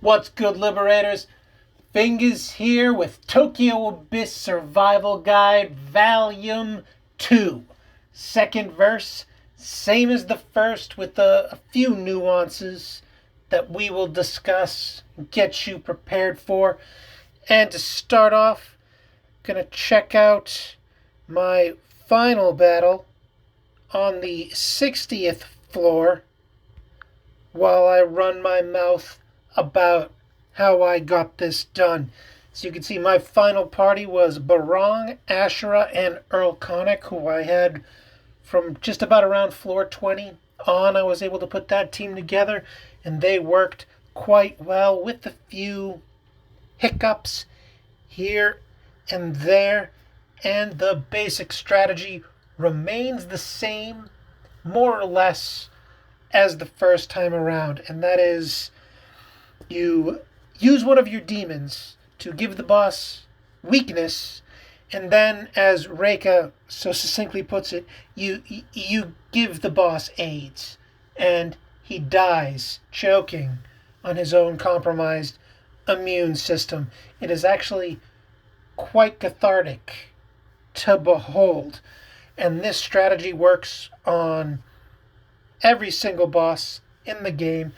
What's good, Liberators? Fingers here with Tokyo Abyss Survival Guide Volume 2. Second verse, same as the first with a few nuances that we will discuss, get you prepared for. And to start off, gonna check out my final battle on the 60th floor while I run my mouth about how I got this done. So you can see my final party was Barong, Ashura, and Earl Connick, who I had from just about around floor 20 on. I was able to put that team together, and they worked quite well with a few hiccups here and there, and the basic strategy remains the same, more or less, as the first time around, and that is you use one of your demons to give the boss weakness, and then, as Reika so succinctly puts it, you give the boss AIDS, and he dies choking on his own compromised immune system. It is actually quite cathartic to behold, and this strategy works on every single boss in the game.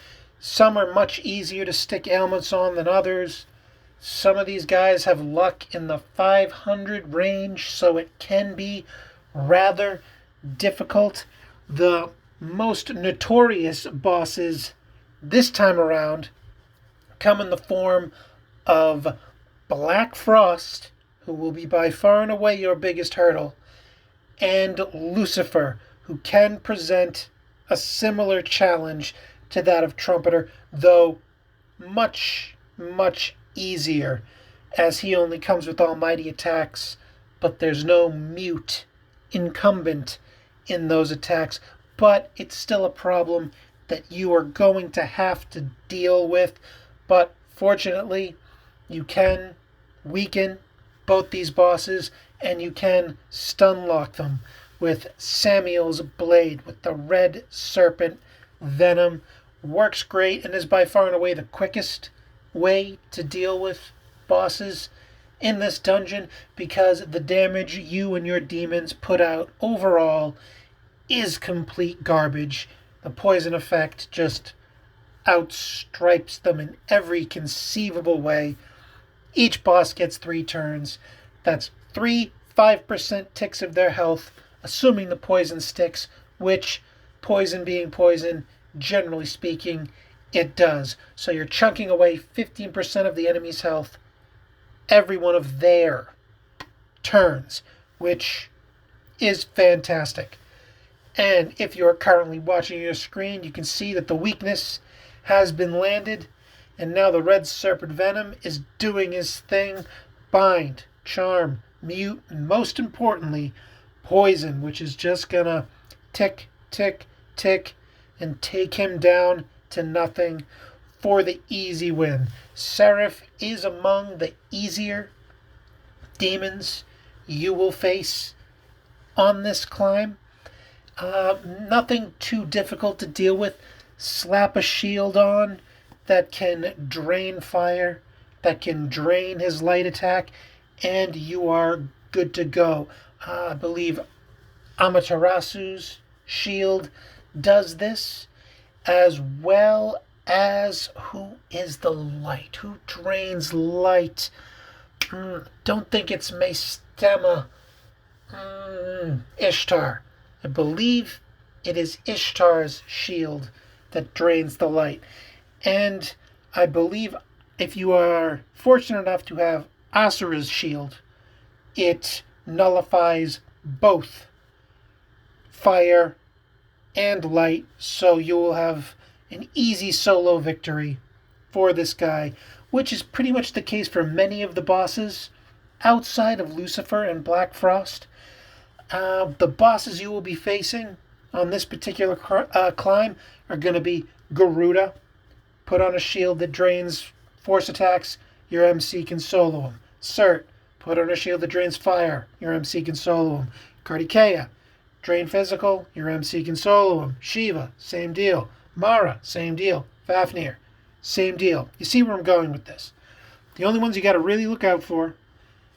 Some are much easier to stick ailments on than others. Some of these guys have luck in the 500 range, so it can be rather difficult. The most notorious bosses this time around come in the form of Black Frost, who will be by far and away your biggest hurdle, and Lucifer, who can present a similar challenge to that of Trumpeter, though much, much easier, as he only comes with almighty attacks, but there's no mute incumbent in those attacks. But it's still a problem that you are going to have to deal with. But fortunately, you can weaken both these bosses, and you can stun lock them with Samuel's blade, with the red serpent venom. Works great and is by far and away the quickest way to deal with bosses in this dungeon, because the damage you and your demons put out overall is complete garbage. The poison effect just outstripes them in every conceivable way. Each boss gets 3 turns. That's 3 5% ticks of their health, assuming the poison sticks, which, poison being poison, generally speaking, it does. So you're chunking away 15% of the enemy's health every one of their turns, which is fantastic. And if you're currently watching your screen, you can see that the weakness has been landed, and now the red serpent venom is doing his thing. Bind, charm, mute, and most importantly, poison, which is just gonna tick, tick, tick, and take him down to nothing for the easy win. Seraph is among the easier demons you will face on this climb. Nothing too difficult to deal with. Slap a shield on that can drain fire, that can drain his light attack, and you are good to go. I believe Amaterasu's shield does this, as well as who is the light? Who drains light? Don't think it's Maestema. Ishtar. I believe it is Ishtar's shield that drains the light. And I believe if you are fortunate enough to have Asura's shield, it nullifies both fire and light, so you will have an easy solo victory for this guy, which is pretty much the case for many of the bosses outside of Lucifer and Black Frost. The bosses you will be facing on this particular climb are going to be Garuda. Put on a shield that drains force attacks, your MC can solo him. Cert, put on a shield that drains fire, your MC can solo him. Kartikeya, drain physical, your MC can solo him. Shiva, same deal. Mara, same deal. Fafnir, same deal. You see where I'm going with this. The only ones you got to really look out for,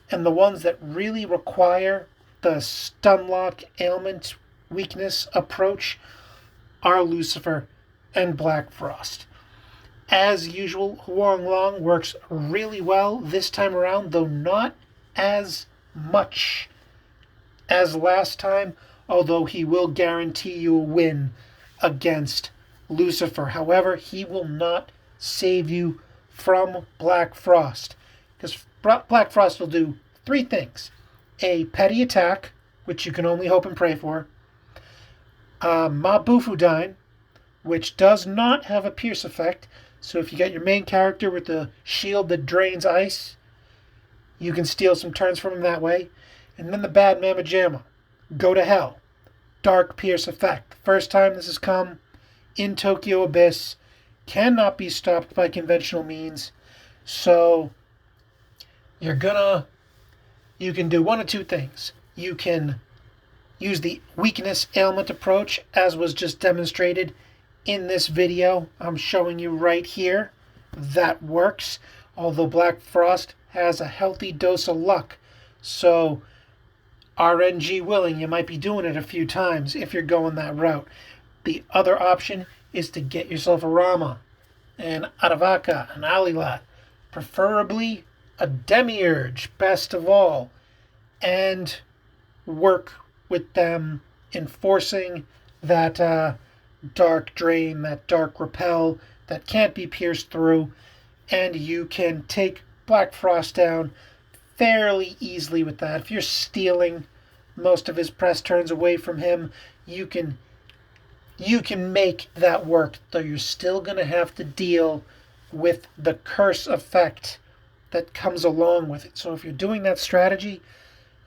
and the ones that really require the stunlock ailment weakness approach, are Lucifer and Black Frost. As usual, Huang Long works really well this time around, though not as much as last time, although he will guarantee you a win against Lucifer. However, he will not save you from Black Frost, because Black Frost will do three things: a petty attack, which you can only hope and pray for, Mabufudine, which does not have a pierce effect, so if you get your main character with the shield that drains ice, you can steal some turns from him that way. And then the Bad Mama Jamma, Go to Hell, Dark Pierce effect. The first time this has come in Tokyo Abyss, cannot be stopped by conventional means, so you can do one of two things. You can use the weakness ailment approach, as was just demonstrated in this video I'm showing you right here. That works, although Black Frost has a healthy dose of luck, so RNG willing, you might be doing it a few times if you're going that route. The other option is to get yourself a Rama, an Aravaka, an Alilat, preferably a Demiurge, best of all, and work with them enforcing that dark drain, that dark repel that can't be pierced through, and you can take Black Frost down fairly easily with that. If you're stealing most of his press turns away from him, you can make that work, though you're still going to have to deal with the curse effect that comes along with it. So if you're doing that strategy,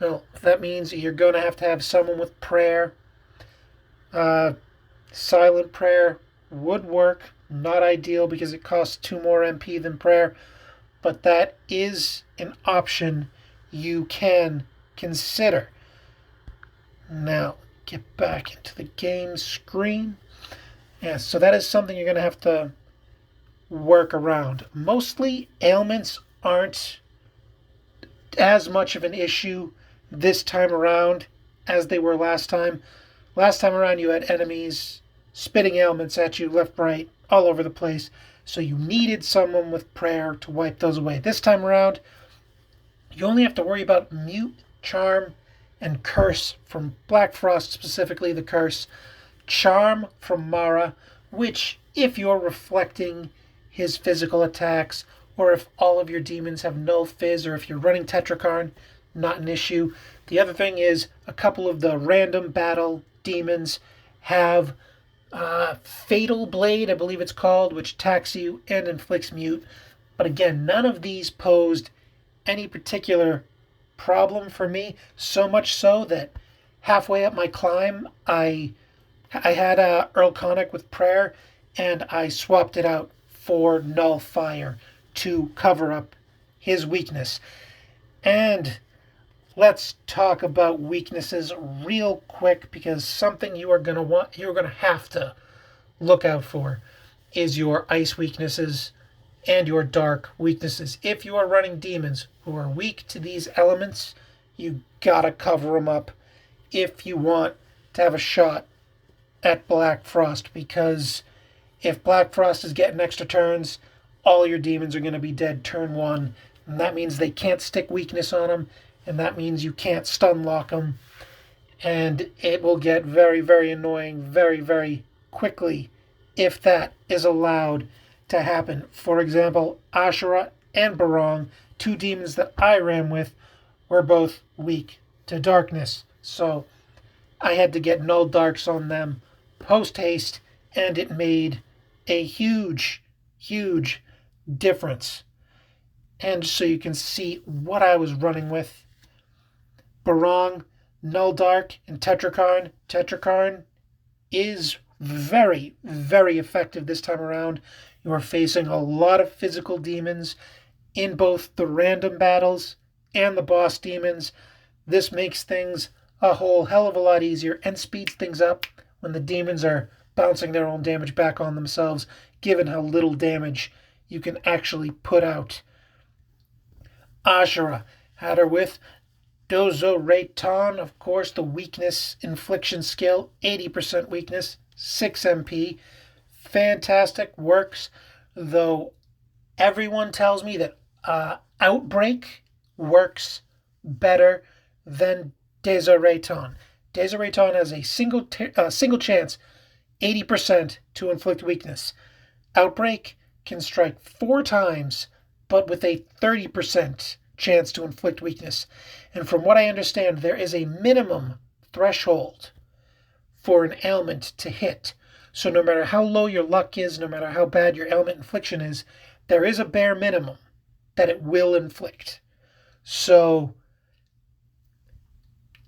well, that means you're going to have someone with prayer. Silent prayer would work. Not ideal because it costs 2 more MP than prayer, but that is an option you can consider. Now, get back into the game screen. Yeah, so that is something you're going to have to work around. Mostly ailments aren't as much of an issue this time around as they were last time. Last time around you had enemies spitting ailments at you left, right, all over the place, so you needed someone with prayer to wipe those away. This time around, you only have to worry about mute, charm, and curse from Black Frost, specifically the curse. Charm from Mara, which, if you're reflecting his physical attacks, or if all of your demons have null fizz, or if you're running Tetrakarn, not an issue. The other thing is a couple of the random battle demons have Fatal Blade, I believe it's called, which attacks you and inflicts mute. But again, none of these posed any particular problem for me, so much so that halfway up my climb, I had Earl Conic with prayer, and I swapped it out for Null Fire to cover up his weakness. And let's talk about weaknesses real quick, because something you're going to have to look out for is your ice weaknesses and your dark weaknesses. If you are running demons who are weak to these elements, you gotta cover them up if you want to have a shot at Black Frost, because if Black Frost is getting extra turns, all your demons are going to be dead turn 1, and that means they can't stick weakness on them, and that means you can't stun lock them, and it will get very, very annoying very, very quickly if that is allowed to happen. For example, Ashura and Barong, 2 demons that I ran with, were both weak to darkness, so I had to get null darks on them post haste, and it made a huge, huge difference. And so you can see what I was running with. Barong, Null Dark, and Tetrakarn. Tetrakarn is very, very effective this time around. You are facing a lot of physical demons in both the random battles and the boss demons. This makes things a whole hell of a lot easier and speeds things up when the demons are bouncing their own damage back on themselves, given how little damage you can actually put out. Ashura had her with Dozo-Raton, of course, the weakness infliction skill, 80% weakness, 6 MP. Fantastic, works, though everyone tells me that Outbreak works better than Dozo-Raton. Dozo-Raton has a single chance, 80% to inflict weakness. Outbreak can strike 4 times, but with a 30% chance to inflict weakness. And from what I understand, there is a minimum threshold for an ailment to hit. So no matter how low your luck is, no matter how bad your ailment infliction is, there is a bare minimum that it will inflict. So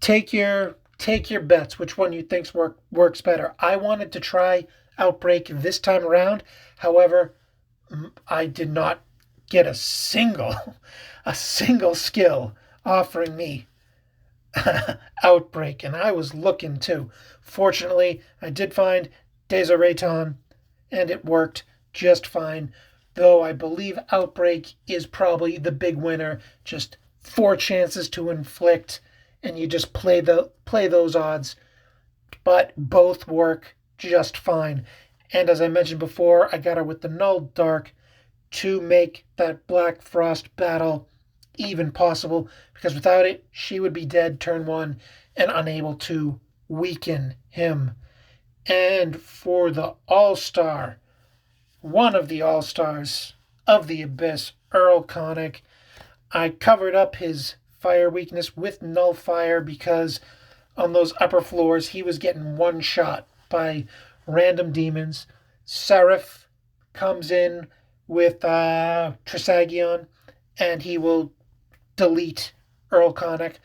take your bets, which one you think works better. I wanted to try Outbreak this time around. However, I did not get a single skill offering me Outbreak, and I was looking too. Fortunately, I did find Dozo-Raton, and it worked just fine, though I believe Outbreak is probably the big winner. Just 4 chances to inflict, and you just play those odds. But both work just fine. And as I mentioned before, I got her with the Null Dark to make that Black Frost battle even possible, because without it, she would be dead turn 1 and unable to weaken him. And for the All-Star, one of the All-Stars of the Abyss, Earl Connick, I covered up his fire weakness with Null Fire because on those upper floors, he was getting one shot by random demons. Seraph comes in with Trisagion, and he will delete Earl Connick.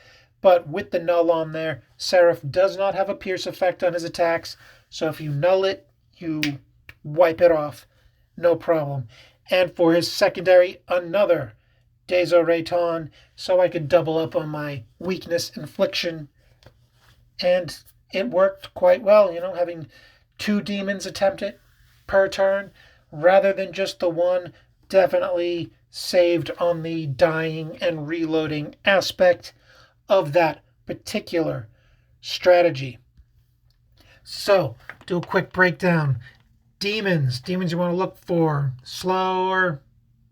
But with the Null on there, Seraph does not have a pierce effect on his attacks, so if you null it, you wipe it off. No problem. And for his secondary, another Dozo-Raton, so I could double up on my weakness infliction. And it worked quite well, having 2 demons attempt it per turn rather than just the one. Definitely saved on the dying and reloading aspect of that particular strategy. So, do a quick breakdown. Demons you want to look for: slower,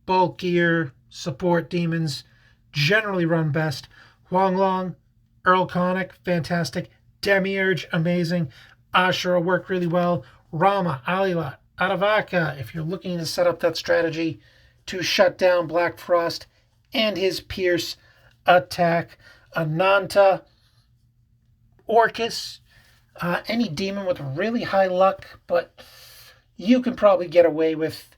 bulkier support demons generally run best. Huanglong, Earl Connick, fantastic. Demiurge, amazing. Ashura worked really well. Rama, Alilat, Aravaka, if you're looking to set up that strategy to shut down Black Frost and his Pierce attack. Ananta, Orcus, any demon with really high luck, but you can probably get away with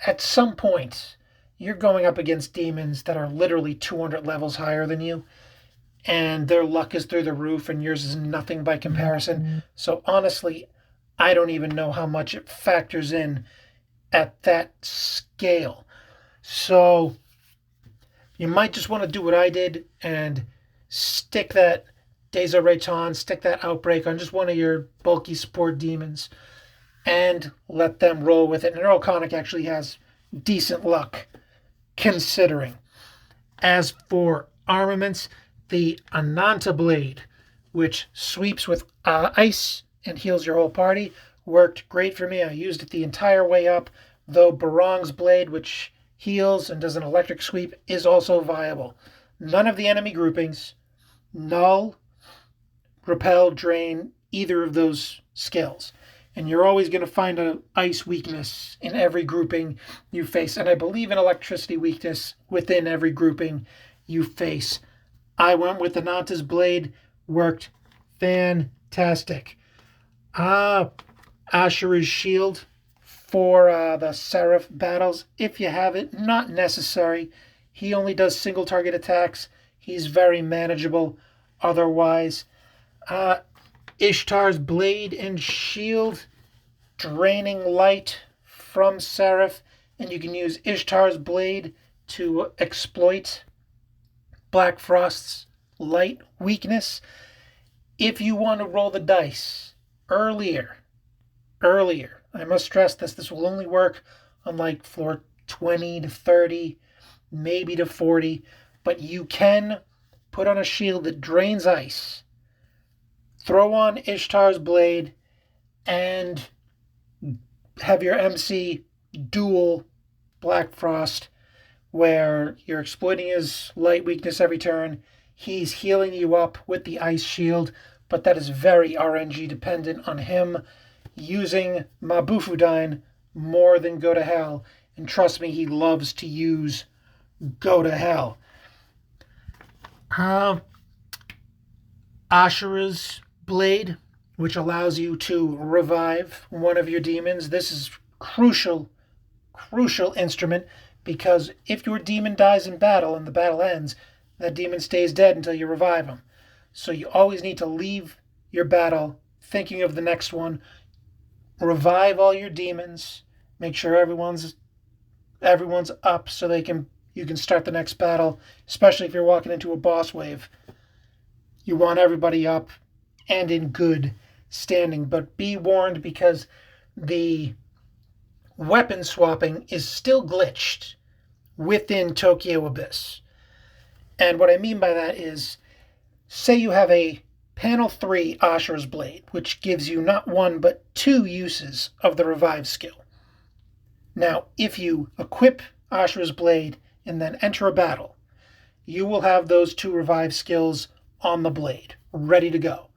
at some point. You're going up against demons that are literally 200 levels higher than you, and their luck is through the roof, and yours is nothing by comparison. So honestly, I don't even know how much it factors in at that scale. So you might just want to do what I did and stick that Dozo-Raton, stick that Outbreak on just one of your bulky support demons and let them roll with it. And Earl Connick actually has decent luck, considering. As for armaments, the Ananta Blade, which sweeps with ice and heals your whole party, worked great for me. I used it the entire way up, though Barong's Blade, which heals and does an electric sweep, is also viable. None of the enemy groupings, null, repel, drain, either of those skills. And you're always going to find an ice weakness in every grouping you face. And I believe an electricity weakness within every grouping you face. I went with Ananta's Blade, worked fantastic. Ashura's Shield for the Seraph battles, if you have it, not necessary. He only does single target attacks. He's very manageable otherwise. Ishtar's Blade and Shield, draining light from Seraph, and you can use Ishtar's Blade to exploit Black Frost's light weakness. If you want to roll the dice earlier I must stress this will only work on like floor 20 to 30, maybe to 40, but you can put on a shield that drains ice, throw on Ishtar's blade, and have your MC dual Black Frost, where you're exploiting his light weakness every turn. He's healing you up with the ice shield, but that is very RNG dependent on him using Mabufudine more than Go to Hell. And trust me, he loves to use Go to Hell. Ashura's blade, which allows you to revive one of your demons. This is crucial instrument, because if your demon dies in battle and the battle ends, that demon stays dead until you revive him. So you always need to leave your battle thinking of the next one. Revive all your demons. Make sure everyone's up so you can start the next battle, especially if you're walking into a boss wave. You want everybody up and in good standing, but be warned, because the weapon swapping is still glitched within Tokyo Abyss. And what I mean by that is, say you have a panel 3 Ashura's Blade, which gives you not one but 2 uses of the revive skill. Now, if you equip Ashura's Blade and then enter a battle, you will have those 2 revive skills on the blade, ready to go.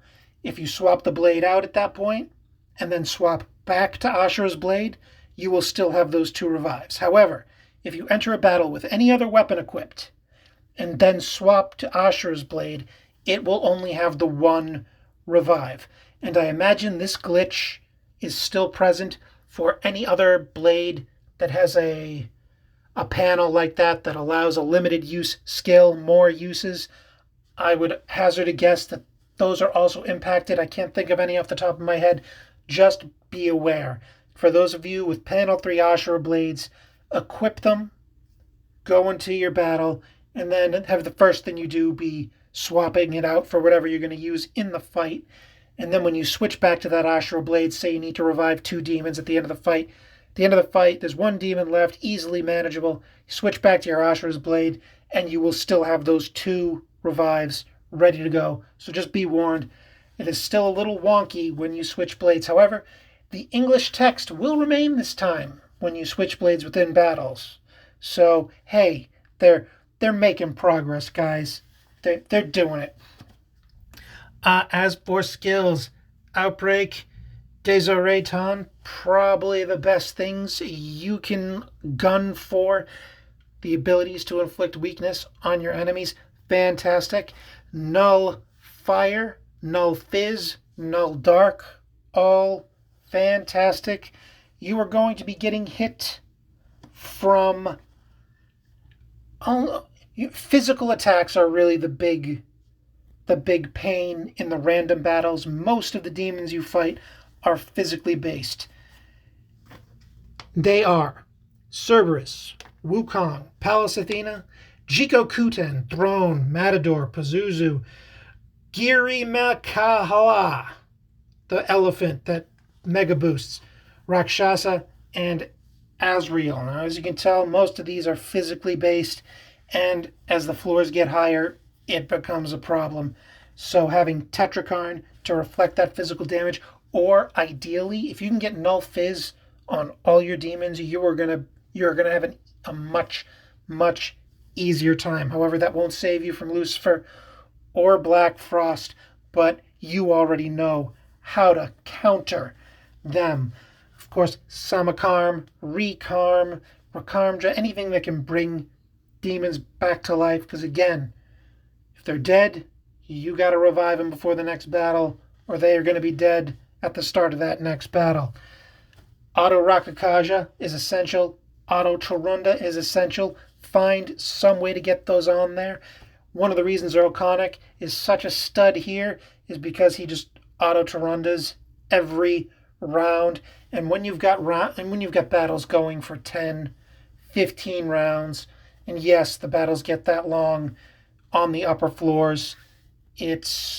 If you swap the blade out at that point, and then swap back to Ashura's Blade, you will still have those 2 revives. However, if you enter a battle with any other weapon equipped, and then swap to Ashura's Blade, it will only have the 1 revive. And I imagine this glitch is still present for any other blade that has a panel like that allows a limited use skill, more uses. I would hazard a guess that those are also impacted. I can't think of any off the top of my head. Just be aware. For those of you with panel 3 Ashura blades, equip them, go into your battle, and then have the first thing you do be swapping it out for whatever you're going to use in the fight. And then when you switch back to that Ashura blade, say you need to revive 2 demons at the end of the fight. At the end of the fight, there's 1 demon left, easily manageable. You switch back to your Ashura's blade, and you will still have those 2 revives ready to go. So just be warned. It is still a little wonky when you switch blades. However, the English text will remain this time when you switch blades within battles. So, hey, they're making progress, guys. They're doing it. As for skills, Outbreak, Desoreton, probably the best things you can gun for. The abilities to inflict weakness on your enemies, fantastic. Null Fire, Null Fizz, Null Dark, all fantastic. You are going to be getting hit from... physical attacks are really the big pain in the random battles. Most of the demons you fight are physically based. They are Cerberus, Wukong, Pallas Athena, Jiko Kuten, Throne, Matador, Pazuzu, Giri Makahala, the elephant that mega boosts, Rakshasa, and Azrael. Now, as you can tell, most of these are physically based, and as the floors get higher, it becomes a problem. So having Tetrakarn to reflect that physical damage, or ideally, if you can get Null Fizz on all your demons, you're gonna have a much easier time. However, that won't save you from Lucifer or Black Frost, but you already know how to counter them. Of course, Samakarm, Rekarm, Rakarmja, anything that can bring demons back to life, because again, if they're dead, you got to revive them before the next battle, or they are going to be dead at the start of that next battle. Auto Rakakaja is essential. Auto Chorunda is essential. Find some way to get those on there. One of the reasons Erlconic is such a stud here is because he just auto Chorundas every round. And when you've got battles going for 10, 15 rounds, and yes, the battles get that long on the upper floors, it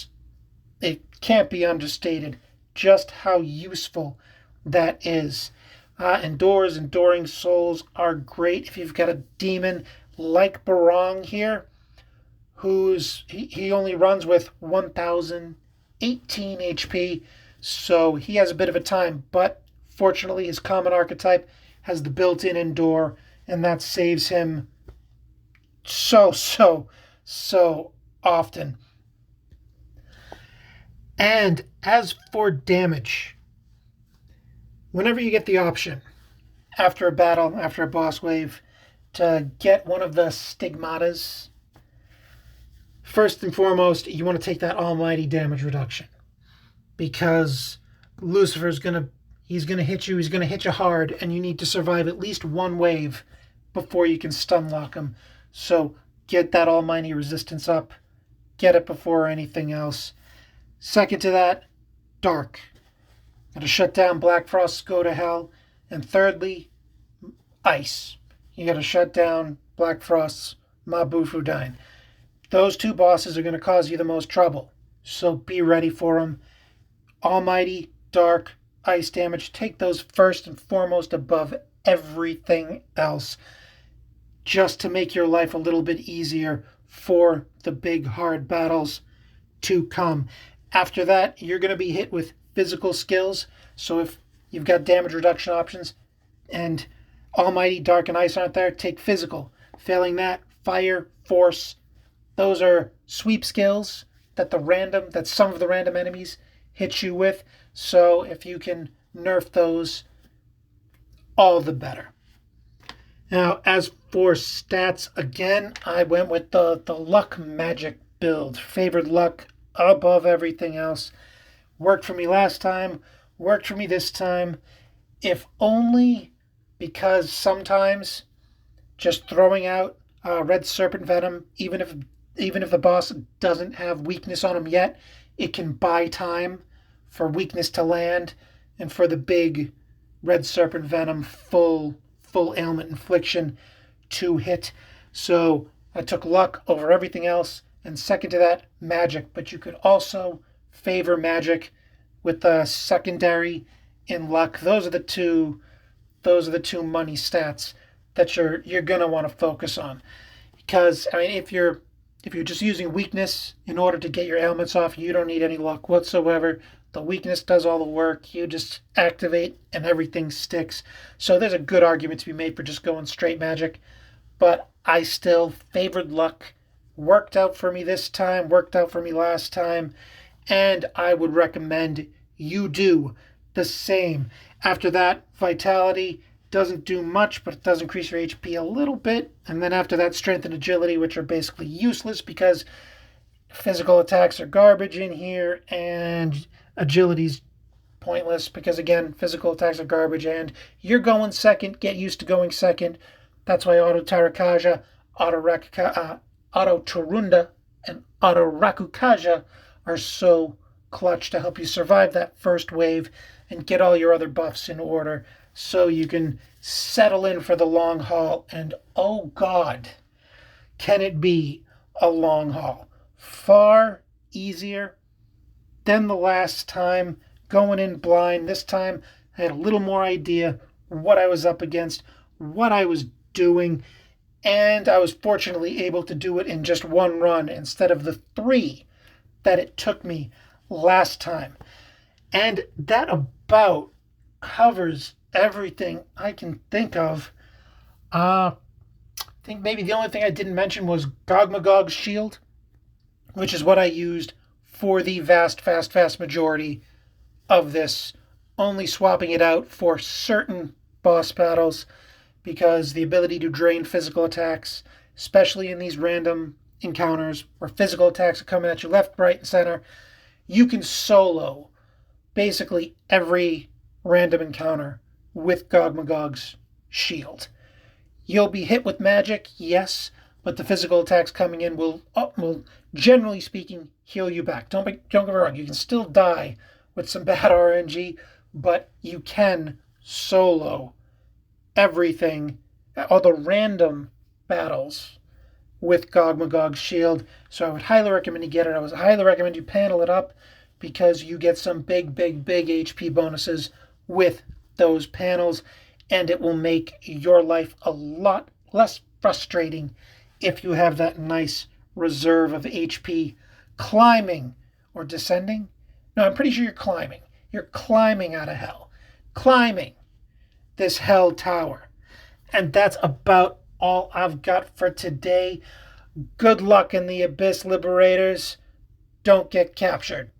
can't be understated just how useful that is. Enduring souls are great if you've got a demon like Barong here, he only runs with 1018 HP, so he has a bit of a time, but fortunately his common archetype has the built-in endure, and that saves him so often. And as for damage, whenever you get the option after a battle, after a boss wave, to get one of the stigmatas, first and foremost, you want to take that almighty damage reduction, because Lucifer's gonna hit you. He's gonna hit you hard, and you need to survive at least one wave before you can stun lock him. So get that almighty resistance up. Get it before anything else. Second to that, dark. Gotta shut down Black Frost's Go to Hell. And thirdly, ice. You gotta shut down Black Frost's Mabufudine. Those two bosses are going to cause you the most trouble, so be ready for them. Almighty, dark, ice damage, take those first and foremost above everything else, just to make your life a little bit easier for the big hard battles to come. After that, you're going to be hit with physical skills, so if you've got damage reduction options and Almighty, Dark, and Ice aren't there, take physical. Failing that, fire, force. Those are sweep skills that some of the random enemies hit you with. So if you can nerf those, all the better. Now, as for stats, again, I went with the luck magic build. Favored luck above everything else. Worked for me last time, worked for me this time. If only because sometimes just throwing out Red Serpent Venom, even if the boss doesn't have weakness on him yet, it can buy time for weakness to land and for the big Red Serpent Venom full ailment infliction to hit. So I took luck over everything else, and second to that, magic. But you could also favor magic with the secondary in luck. Those are the two money stats that you're gonna want to focus on. Because I mean, if you're just using weakness in order to get your ailments off, you don't need any luck whatsoever. The weakness does all the work. You just activate and everything sticks. So there's a good argument to be made for just going straight magic. But I still favored luck. Worked out for me this time, worked out for me last time. And I would recommend you do the same. After that, vitality doesn't do much, but it does increase your HP a little bit. And then after that, strength and agility, which are basically useless because physical attacks are garbage in here, and agility's pointless because, again, physical attacks are garbage, and you're going second. Get used to going second. That's why Auto Tarakaja, Auto Turunda, and Auto Rakukaja are so clutch to help you survive that first wave and get all your other buffs in order so you can settle in for the long haul. And oh God, can it be a long haul? Far easier than the last time, going in blind. This time I had a little more idea what I was up against, what I was doing, and I was fortunately able to do it in just one run instead of the 3 that it took me last time. And that about covers everything I can think of. I think maybe the only thing I didn't mention was Gogmagog's shield, which is what I used for the vast majority of this, only swapping it out for certain boss battles, because the ability to drain physical attacks, especially in these random encounters where physical attacks are coming at you left, right, and center, you can solo basically every random encounter with Gogmagog's shield. You'll be hit with magic, yes, but the physical attacks coming in will generally speaking, heal you back. Don't get me wrong, you can still die with some bad RNG, but you can solo everything, all the random battles with Gogmagog's shield. So I would highly recommend you get it. I would highly recommend you panel it up because you get some big HP bonuses with those panels, and it will make your life a lot less frustrating if you have that nice reserve of HP climbing or descending. No, I'm pretty sure you're climbing. You're climbing out of hell. Climbing this hell tower. And that's about all I've got for today. Good luck in the Abyss, Liberators. Don't get captured.